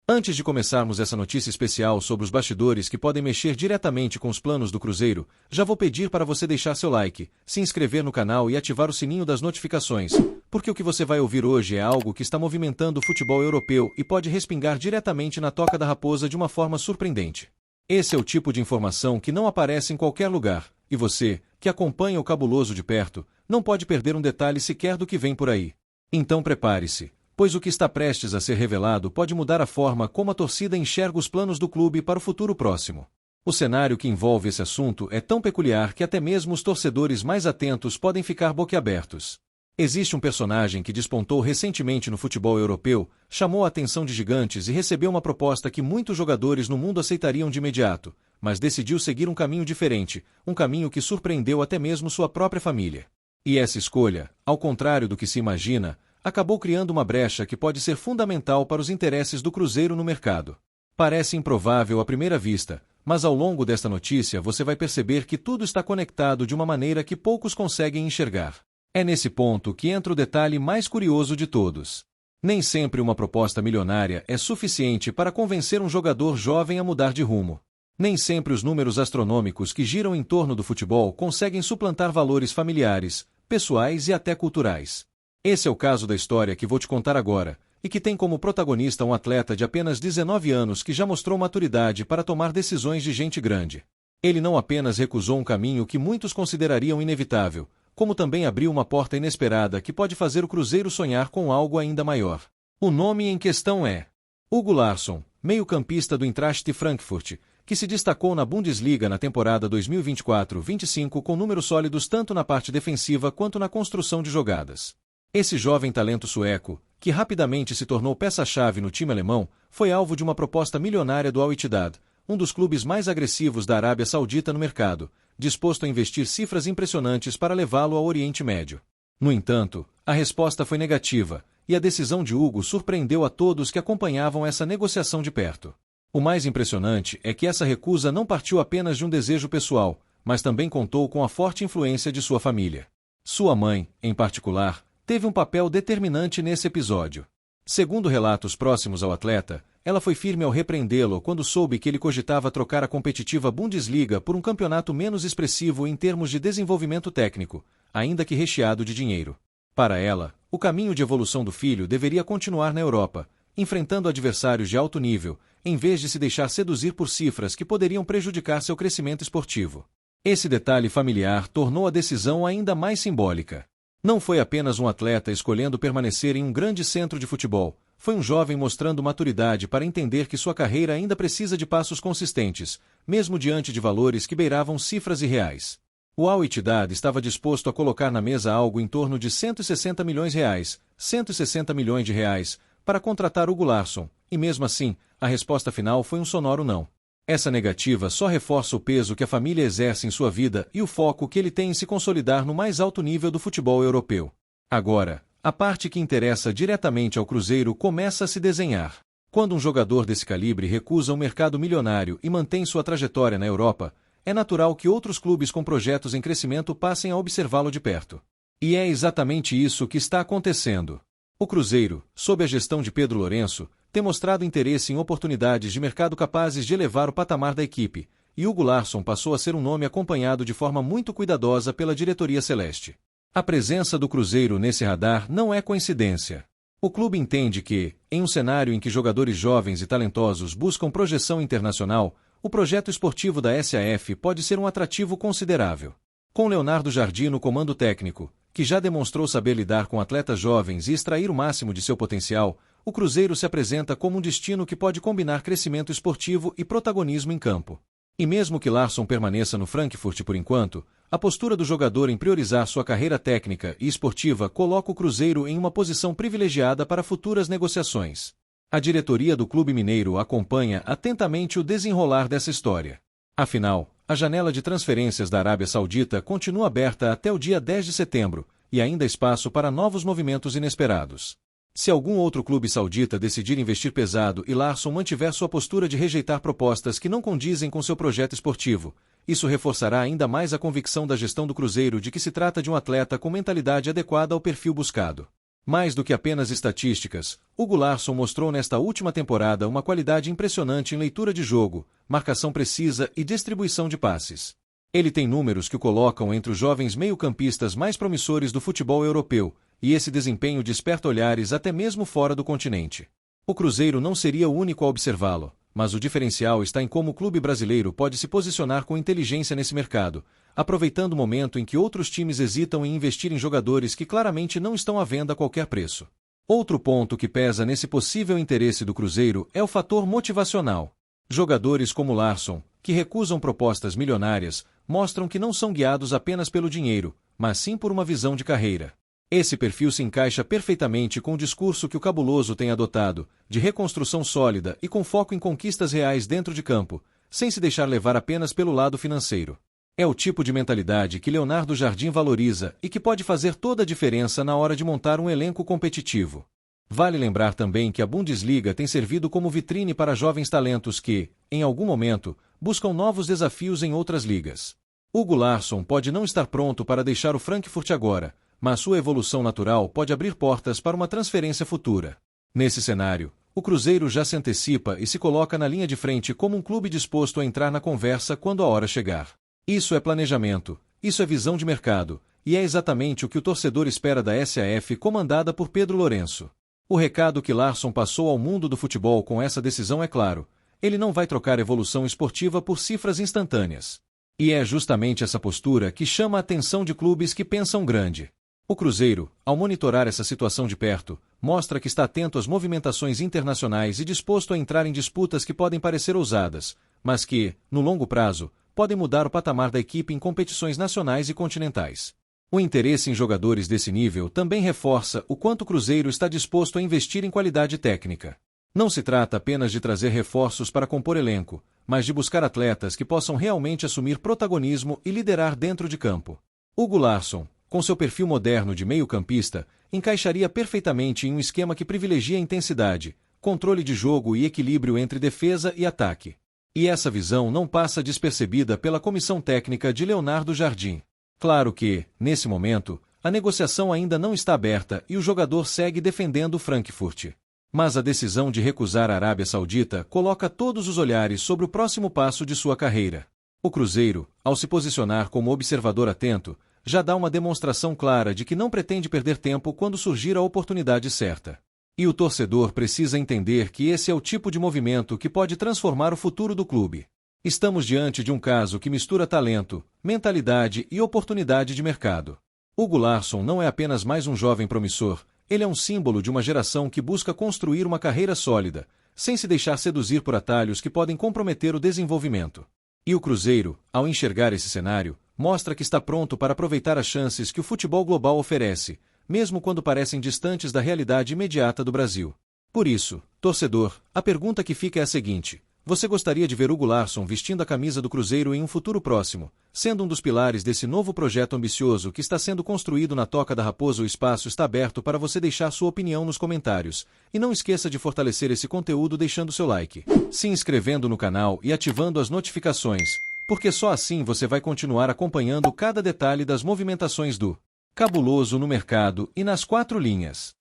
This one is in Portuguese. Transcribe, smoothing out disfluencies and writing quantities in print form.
Antes de começarmos essa notícia especial sobre os bastidores que podem mexer diretamente com os planos do Cruzeiro, já vou pedir para você deixar seu like, se inscrever no canal e ativar o sininho das notificações, porque o que você vai ouvir hoje é algo que está movimentando o futebol europeu e pode respingar diretamente na toca da raposa de uma forma surpreendente. Esse é o tipo de informação que não aparece em qualquer lugar, e você, que acompanha o cabuloso de perto, não pode perder um detalhe sequer do que vem por aí. Então prepare-se, pois o que está prestes a ser revelado pode mudar a forma como a torcida enxerga os planos do clube para o futuro próximo. O cenário que envolve esse assunto é tão peculiar que até mesmo os torcedores mais atentos podem ficar boquiabertos. Existe um personagem que despontou recentemente no futebol europeu, chamou a atenção de gigantes e recebeu uma proposta que muitos jogadores no mundo aceitariam de imediato, mas decidiu seguir um caminho diferente, um caminho que surpreendeu até mesmo sua própria família. E essa escolha, ao contrário do que se imagina, acabou criando uma brecha que pode ser fundamental para os interesses do Cruzeiro no mercado. Parece improvável à primeira vista, mas ao longo desta notícia você vai perceber que tudo está conectado de uma maneira que poucos conseguem enxergar. É nesse ponto que entra o detalhe mais curioso de todos. Nem sempre uma proposta milionária é suficiente para convencer um jogador jovem a mudar de rumo. Nem sempre os números astronômicos que giram em torno do futebol conseguem suplantar valores familiares, pessoais e até culturais. Esse é o caso da história que vou te contar agora, e que tem como protagonista um atleta de apenas 19 anos que já mostrou maturidade para tomar decisões de gente grande. Ele não apenas recusou um caminho que muitos considerariam inevitável, como também abriu uma porta inesperada que pode fazer o Cruzeiro sonhar com algo ainda maior. O nome em questão é Hugo Larsson, meio-campista do Eintracht Frankfurt, que se destacou na Bundesliga na temporada 2024-25 com números sólidos tanto na parte defensiva quanto na construção de jogadas. Esse jovem talento sueco, que rapidamente se tornou peça-chave no time alemão, foi alvo de uma proposta milionária do Al Ittihad, um dos clubes mais agressivos da Arábia Saudita no mercado, disposto a investir cifras impressionantes para levá-lo ao Oriente Médio. No entanto, a resposta foi negativa, e a decisão de Hugo surpreendeu a todos que acompanhavam essa negociação de perto. O mais impressionante é que essa recusa não partiu apenas de um desejo pessoal, mas também contou com a forte influência de sua família. Sua mãe, em particular, teve um papel determinante nesse episódio. Segundo relatos próximos ao atleta, ela foi firme ao repreendê-lo quando soube que ele cogitava trocar a competitiva Bundesliga por um campeonato menos expressivo em termos de desenvolvimento técnico, ainda que recheado de dinheiro. Para ela, o caminho de evolução do filho deveria continuar na Europa, enfrentando adversários de alto nível, em vez de se deixar seduzir por cifras que poderiam prejudicar seu crescimento esportivo. Esse detalhe familiar tornou a decisão ainda mais simbólica. Não foi apenas um atleta escolhendo permanecer em um grande centro de futebol, foi um jovem mostrando maturidade para entender que sua carreira ainda precisa de passos consistentes, mesmo diante de valores que beiravam cifras irreais. O Al Ittihad estava disposto a colocar na mesa algo em torno de 160 milhões reais, 160 milhões de reais, para contratar Hugo Larsson, e mesmo assim, a resposta final foi um sonoro não. Essa negativa só reforça o peso que a família exerce em sua vida e o foco que ele tem em se consolidar no mais alto nível do futebol europeu. Agora, a parte que interessa diretamente ao Cruzeiro começa a se desenhar. Quando um jogador desse calibre recusa um mercado milionário e mantém sua trajetória na Europa, é natural que outros clubes com projetos em crescimento passem a observá-lo de perto. E é exatamente isso que está acontecendo. O Cruzeiro, sob a gestão de Pedro Lourenço, tem mostrado interesse em oportunidades de mercado capazes de elevar o patamar da equipe, e Hugo Larsson passou a ser um nome acompanhado de forma muito cuidadosa pela diretoria celeste. A presença do Cruzeiro nesse radar não é coincidência. O clube entende que, em um cenário em que jogadores jovens e talentosos buscam projeção internacional, o projeto esportivo da SAF pode ser um atrativo considerável. Com Leonardo Jardim no comando técnico, que já demonstrou saber lidar com atletas jovens e extrair o máximo de seu potencial, o Cruzeiro se apresenta como um destino que pode combinar crescimento esportivo e protagonismo em campo. E mesmo que Larsson permaneça no Frankfurt por enquanto, a postura do jogador em priorizar sua carreira técnica e esportiva coloca o Cruzeiro em uma posição privilegiada para futuras negociações. A diretoria do clube mineiro acompanha atentamente o desenrolar dessa história. Afinal, a janela de transferências da Arábia Saudita continua aberta até o dia 10 de setembro, e ainda há espaço para novos movimentos inesperados. Se algum outro clube saudita decidir investir pesado e Larsson mantiver sua postura de rejeitar propostas que não condizem com seu projeto esportivo, isso reforçará ainda mais a convicção da gestão do Cruzeiro de que se trata de um atleta com mentalidade adequada ao perfil buscado. Mais do que apenas estatísticas, Hugo Larsson mostrou nesta última temporada uma qualidade impressionante em leitura de jogo, marcação precisa e distribuição de passes. Ele tem números que o colocam entre os jovens meio-campistas mais promissores do futebol europeu, e esse desempenho desperta olhares até mesmo fora do continente. O Cruzeiro não seria o único a observá-lo, mas o diferencial está em como o clube brasileiro pode se posicionar com inteligência nesse mercado, aproveitando o momento em que outros times hesitam em investir em jogadores que claramente não estão à venda a qualquer preço. Outro ponto que pesa nesse possível interesse do Cruzeiro é o fator motivacional. Jogadores como Larsson, que recusam propostas milionárias, mostram que não são guiados apenas pelo dinheiro, mas sim por uma visão de carreira. Esse perfil se encaixa perfeitamente com o discurso que o Cabuloso tem adotado, de reconstrução sólida e com foco em conquistas reais dentro de campo, sem se deixar levar apenas pelo lado financeiro. É o tipo de mentalidade que Leonardo Jardim valoriza e que pode fazer toda a diferença na hora de montar um elenco competitivo. Vale lembrar também que a Bundesliga tem servido como vitrine para jovens talentos que, em algum momento, buscam novos desafios em outras ligas. Hugo Larsson pode não estar pronto para deixar o Frankfurt agora, mas sua evolução natural pode abrir portas para uma transferência futura. Nesse cenário, o Cruzeiro já se antecipa e se coloca na linha de frente como um clube disposto a entrar na conversa quando a hora chegar. Isso é planejamento, isso é visão de mercado, e é exatamente o que o torcedor espera da SAF comandada por Pedro Lourenço. O recado que Larsson passou ao mundo do futebol com essa decisão é claro: ele não vai trocar evolução esportiva por cifras instantâneas. E é justamente essa postura que chama a atenção de clubes que pensam grande. O Cruzeiro, ao monitorar essa situação de perto, mostra que está atento às movimentações internacionais e disposto a entrar em disputas que podem parecer ousadas, mas que, no longo prazo, podem mudar o patamar da equipe em competições nacionais e continentais. O interesse em jogadores desse nível também reforça o quanto o Cruzeiro está disposto a investir em qualidade técnica. Não se trata apenas de trazer reforços para compor elenco, mas de buscar atletas que possam realmente assumir protagonismo e liderar dentro de campo. Hugo Larsson, com seu perfil moderno de meio-campista, encaixaria perfeitamente em um esquema que privilegia intensidade, controle de jogo e equilíbrio entre defesa e ataque. E essa visão não passa despercebida pela comissão técnica de Leonardo Jardim. Claro que, nesse momento, a negociação ainda não está aberta e o jogador segue defendendo o Frankfurt. Mas a decisão de recusar a Arábia Saudita coloca todos os olhares sobre o próximo passo de sua carreira. O Cruzeiro, ao se posicionar como observador atento, já dá uma demonstração clara de que não pretende perder tempo quando surgir a oportunidade certa. E o torcedor precisa entender que esse é o tipo de movimento que pode transformar o futuro do clube. Estamos diante de um caso que mistura talento, mentalidade e oportunidade de mercado. Hugo Larsson não é apenas mais um jovem promissor, ele é um símbolo de uma geração que busca construir uma carreira sólida, sem se deixar seduzir por atalhos que podem comprometer o desenvolvimento. E o Cruzeiro, ao enxergar esse cenário, mostra que está pronto para aproveitar as chances que o futebol global oferece, mesmo quando parecem distantes da realidade imediata do Brasil. Por isso, torcedor, a pergunta que fica é a seguinte: você gostaria de ver Hugo Larsson vestindo a camisa do Cruzeiro em um futuro próximo, sendo um dos pilares desse novo projeto ambicioso que está sendo construído na Toca da Raposa? O espaço está aberto para você deixar sua opinião nos comentários, e não esqueça de fortalecer esse conteúdo deixando seu like, se inscrevendo no canal e ativando as notificações, porque só assim você vai continuar acompanhando cada detalhe das movimentações do Cabuloso no mercado e nas quatro linhas.